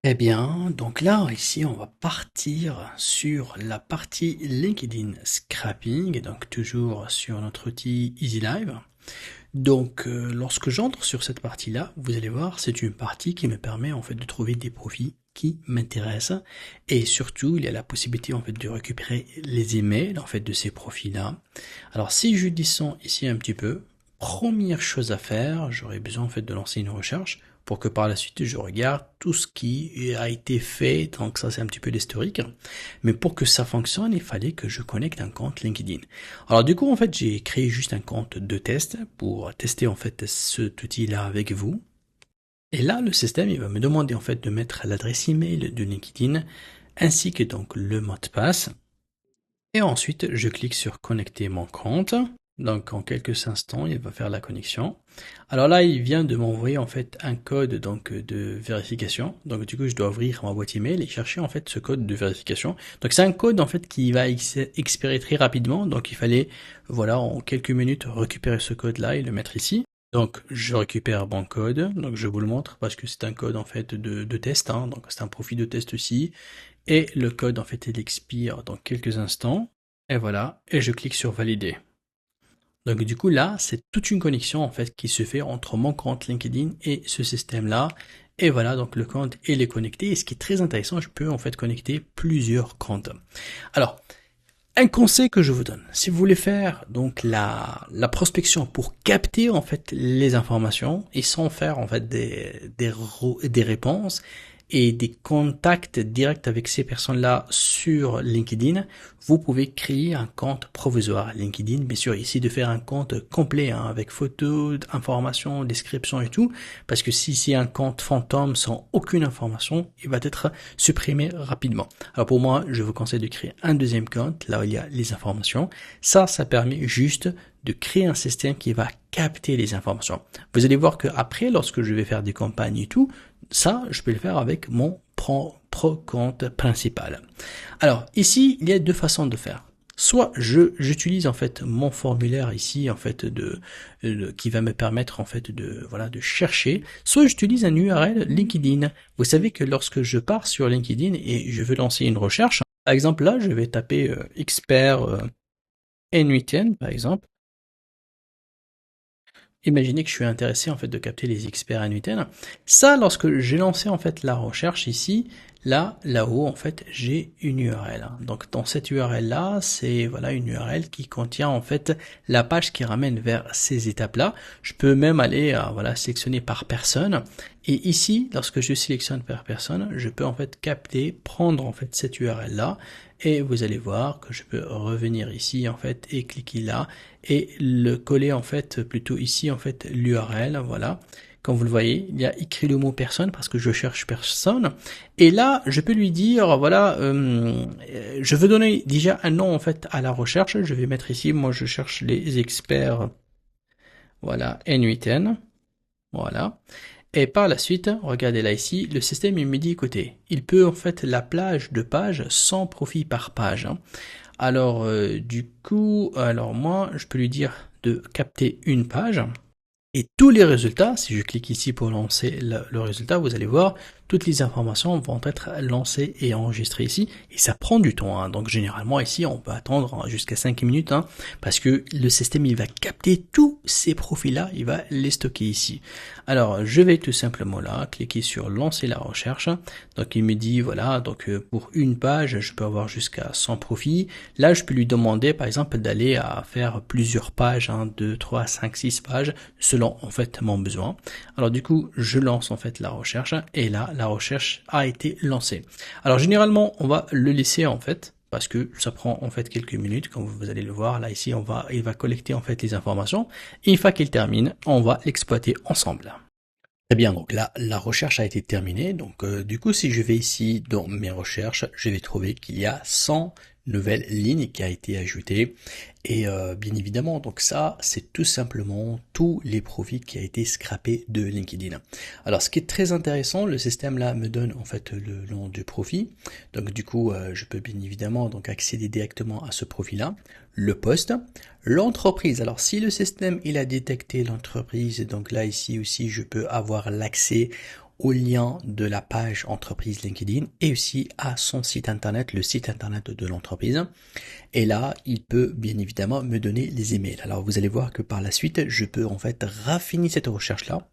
Eh bien, donc là, ici, on va partir sur la partie LinkedIn Scrapping, donc toujours sur notre outil EasyLive. Donc, lorsque j'entre sur cette partie-là, vous allez voir, c'est une partie qui me permet en fait de trouver des profils qui m'intéressent et surtout, il y a la possibilité en fait de récupérer les emails en fait de ces profils-là. Alors, si je descends ici un petit peu, première chose à faire, j'aurais besoin en fait de lancer une recherche pour que par la suite je regarde tout ce qui a été fait. Donc ça c'est un petit peu l'historique. Mais pour que ça fonctionne, il fallait que je connecte un compte LinkedIn. Alors du coup en fait j'ai créé juste un compte de test pour tester en fait cet outil-là avec vous. Et là le système il va me demander en fait de mettre l'adresse email de LinkedIn ainsi que donc le mot de passe. Et ensuite, je clique sur connecter mon compte. Donc, en quelques instants, il va faire la connexion. Alors là, il vient de m'envoyer en fait un code donc de vérification. Donc du coup, je dois ouvrir ma boîte email et chercher en fait ce code de vérification. Donc c'est un code en fait qui va expirer très rapidement. Donc il fallait voilà en quelques minutes récupérer ce code-là et le mettre ici. Donc je récupère mon code. Donc je vous le montre parce que c'est un code en fait de test. Donc c'est un profil de test aussi. Et le code en fait il expire dans quelques instants. Et voilà, et je clique sur valider. Donc du coup là, c'est toute une connexion en fait qui se fait entre mon compte LinkedIn et ce système-là. Et voilà, donc le compte il est connecté. Et ce qui est très intéressant, je peux en fait connecter plusieurs comptes. Alors, un conseil que je vous donne, si vous voulez faire donc la prospection pour capter en fait les informations et sans faire en fait des réponses et des contacts directs avec ces personnes-là sur LinkedIn, vous pouvez créer un compte provisoire LinkedIn. Bien sûr, ici de faire un compte complet avec photos, informations, description et tout, parce que si c'est un compte fantôme sans aucune information, il va être supprimé rapidement. Alors pour moi, je vous conseille de créer un deuxième compte, là où il y a les informations. Ça permet juste de créer un système qui va capter les informations. Vous allez voir que après, lorsque je vais faire des campagnes et tout, ça, je peux le faire avec mon propre compte principal. Alors ici, il y a deux façons de faire. Soit j'utilise en fait mon formulaire ici en fait qui va me permettre en fait de chercher, soit j'utilise un URL LinkedIn. Vous savez que lorsque je pars sur LinkedIn et je veux lancer une recherche, par exemple là je vais taper expert N8N par exemple. Imaginez que je suis intéressé en fait de capter les experts N8N. Ça, lorsque j'ai lancé en fait la recherche ici, là-haut en fait, j'ai une URL. Donc dans cette URL là, c'est voilà une URL qui contient en fait la page qui ramène vers ces étapes-là. Je peux même aller voilà sélectionner par personne. Et ici, lorsque je sélectionne par personne, je peux en fait capter, prendre en fait cette URL là, et vous allez voir que je peux revenir ici en fait et cliquer là et le coller en fait plutôt ici en fait l'URL, voilà. Comme vous le voyez, il y a écrit le mot personne parce que je cherche personne. Et là, je peux lui dire, voilà, je veux donner déjà un nom en fait à la recherche. Je vais mettre ici, moi je cherche les experts, voilà, N8N, voilà. Et par la suite, regardez là ici, le système il me dit, écoutez, il peut en fait la plage de pages sans profit par page. Alors du coup, alors moi, je peux lui dire de capter une page. Et tous les résultats, si je clique ici pour lancer le résultat, vous allez voir, toutes les informations vont être lancées et enregistrées ici. Et ça prend du temps. Donc généralement ici, on peut attendre jusqu'à 5 minutes parce que le système il va capter tous ces profils-là, il va les stocker ici. Alors je vais tout simplement là, cliquer sur lancer la recherche. Donc il me dit, voilà, donc pour une page, je peux avoir jusqu'à 100 profils. Là, je peux lui demander par exemple d'aller à faire plusieurs pages, 2, 3, 5, 6 pages, selon en fait mon besoin. Alors du coup, je lance en fait la recherche et là, la recherche a été lancée. Alors généralement, on va le laisser en fait parce que ça prend en fait quelques minutes, comme vous allez le voir là ici, il va collecter en fait les informations et une fois qu'il termine, on va l'exploiter ensemble. Très bien, donc là, la recherche a été terminée. Donc, du coup, si je vais ici dans mes recherches, je vais trouver qu'il y a 100 nouvelles lignes qui a été ajoutées. Et bien évidemment, donc ça, c'est tout simplement tous les profits qui a été scrappé de LinkedIn. Alors, ce qui est très intéressant, le système là me donne en fait le nom du profit. Donc, du coup, je peux bien évidemment donc accéder directement à ce profil-là, le poste, l'entreprise. Alors, si le système il a détecté l'entreprise, donc là ici aussi, je peux avoir l'accès au lien de la page entreprise LinkedIn et aussi à son site internet, le site internet de l'entreprise. Et là, il peut bien évidemment me donner les emails. Alors vous allez voir que par la suite, je peux en fait raffiner cette recherche-là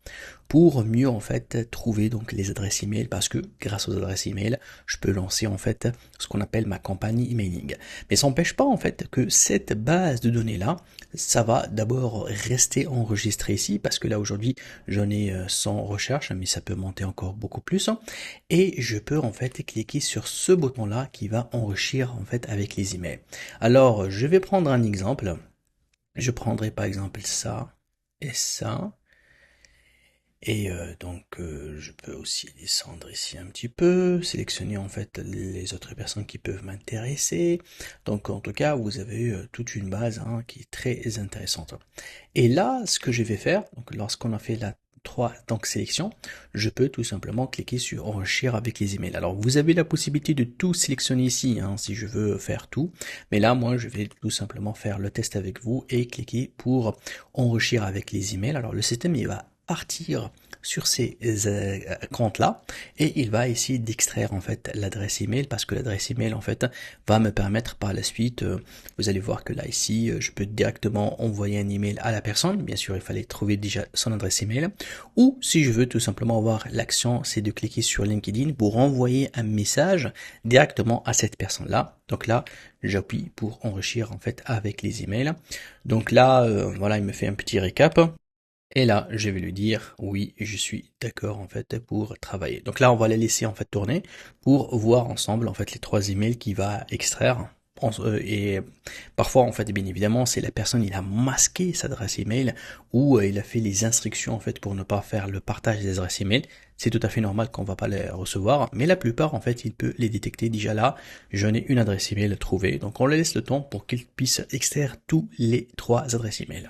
pour mieux en fait trouver donc les adresses email, parce que grâce aux adresses email, je peux lancer en fait ce qu'on appelle ma campagne emailing. Mais ça n'empêche pas en fait que cette base de données là, ça va d'abord rester enregistré ici, parce que là aujourd'hui j'en ai 100 recherches, mais ça peut monter encore beaucoup plus. Et je peux en fait cliquer sur ce bouton là qui va enrichir en fait avec les emails. Alors je vais prendre un exemple. Je prendrai par exemple ça et ça. Et je peux aussi descendre ici un petit peu, sélectionner en fait les autres personnes qui peuvent m'intéresser. Donc en tout cas, vous avez toute une base qui est très intéressante. Et là, ce que je vais faire, donc lorsqu'on a fait la 3 sélection, je peux tout simplement cliquer sur enrichir avec les emails. Alors vous avez la possibilité de tout sélectionner ici si je veux faire tout, mais là moi je vais tout simplement faire le test avec vous et cliquer pour enrichir avec les emails. Alors le système il va partir sur ces comptes-là et il va essayer d'extraire en fait l'adresse email, parce que l'adresse email en fait va me permettre par la suite, vous allez voir que là ici je peux directement envoyer un email à la personne. Bien sûr il fallait trouver déjà son adresse email, ou si je veux tout simplement avoir l'action, c'est de cliquer sur LinkedIn pour envoyer un message directement à cette personne là. Donc là j'appuie pour enrichir en fait avec les emails. Donc là voilà, il me fait un petit récap. Et là, je vais lui dire, oui, je suis d'accord, en fait, pour travailler. Donc là, on va les laisser, en fait, tourner pour voir ensemble, en fait, les 3 emails qu'il va extraire. Et parfois, en fait, bien évidemment, c'est la personne, il a masqué sa adresse email ou il a fait les instructions, en fait, pour ne pas faire le partage des adresses email. C'est tout à fait normal qu'on va pas les recevoir, mais la plupart, en fait, il peut les détecter. Déjà là, j'en ai une adresse email trouvée. Donc, on lui laisse le temps pour qu'il puisse extraire tous les 3 adresses email.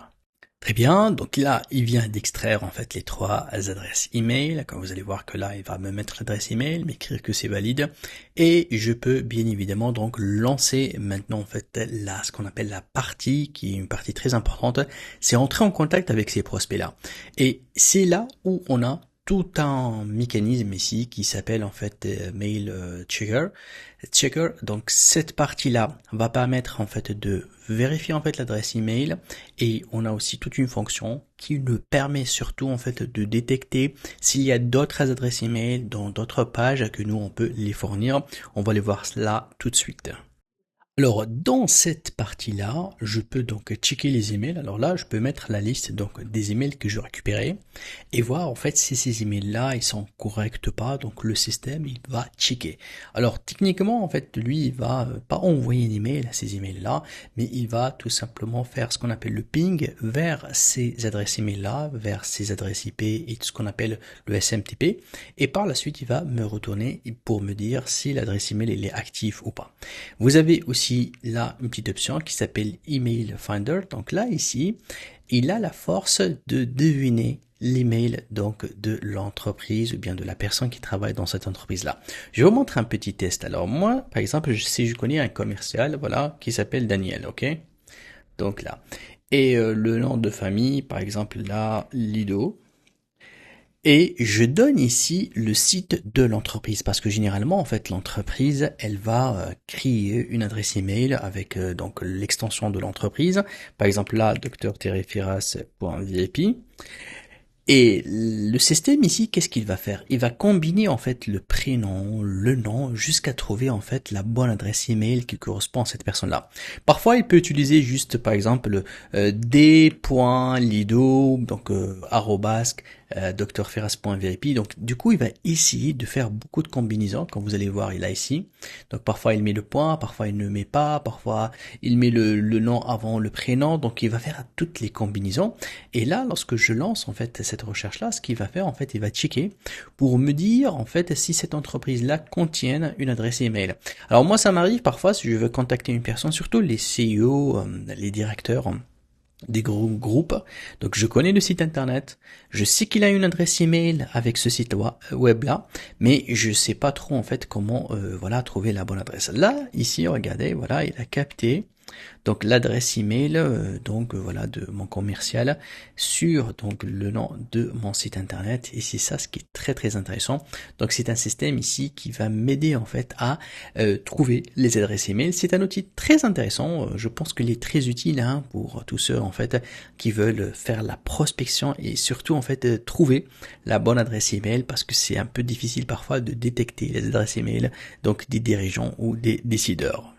Très bien, donc là, il vient d'extraire en fait les 3 adresses email. Comme vous allez voir que là, il va me mettre l'adresse email, m'écrire que c'est valide, et je peux bien évidemment donc lancer maintenant en fait là ce qu'on appelle la partie, qui est une partie très importante, c'est entrer en contact avec ces prospects-là. Et c'est là où on a tout un mécanisme ici qui s'appelle en fait mail checker. Donc cette partie-là va permettre en fait de vérifier en fait l'adresse email, et on a aussi toute une fonction qui nous permet surtout en fait de détecter s'il y a d'autres adresses email dans d'autres pages que nous on peut les fournir. On va les voir cela tout de suite. Alors, dans cette partie-là, je peux donc checker les emails. Alors là, je peux mettre la liste donc des emails que je récupérais et voir en fait si ces emails-là ils sont corrects ou pas. Donc le système il va checker. Alors techniquement en fait lui il va pas envoyer un email à ces emails-là, mais il va tout simplement faire ce qu'on appelle le ping vers ces adresses email-là, vers ces adresses IP et ce qu'on appelle le SMTP. Et par la suite il va me retourner pour me dire si l'adresse email elle est active ou pas. Vous avez aussi là une petite option qui s'appelle Email Finder. Donc là ici, il a la force de deviner l'email donc de l'entreprise ou bien de la personne qui travaille dans cette entreprise là. Je vais vous montrer un petit test. Alors moi, par exemple, si je connais un commercial, voilà, qui s'appelle Daniel, ok. Donc là, et le nom de famille, par exemple là, Lido. Et je donne ici le site de l'entreprise, parce que généralement en fait l'entreprise elle va créer une adresse email avec donc l'extension de l'entreprise, par exemple là drterrefiras.vip. Et le système ici, qu'est-ce qu'il va faire? Il va combiner en fait le prénom, le nom, jusqu'à trouver en fait la bonne adresse email qui correspond à cette personne-là. Parfois, il peut utiliser juste par exemple d.lido, donc drferras.vip. Donc du coup, il va essayer de faire beaucoup de combinaisons. Comme vous allez voir, il a ici. Donc parfois, il met le point, parfois il ne met pas, parfois il met le nom avant le prénom. Donc il va faire toutes les combinaisons. Et là, lorsque je lance en fait cette recherche-là, ce qu'il va faire en fait, il va checker pour me dire en fait si cette entreprise-là contient une adresse email. Alors moi, ça m'arrive parfois si je veux contacter une personne, surtout les CEO, les directeurs des gros groupes. Donc je connais le site internet, je sais qu'il a une adresse email avec ce site web là, mais je sais pas trop en fait comment voilà trouver la bonne adresse. Là ici regardez, voilà, il a capté Donc l'adresse email voilà de mon commercial sur donc le nom de mon site internet, et c'est ça ce qui est très très intéressant. Donc c'est un système ici qui va m'aider en fait à trouver les adresses email. C'est un outil très intéressant, je pense qu'il est très utile hein, pour tous ceux en fait qui veulent faire la prospection et surtout en fait trouver la bonne adresse email, parce que c'est un peu difficile parfois de détecter les adresses email donc des dirigeants ou des décideurs.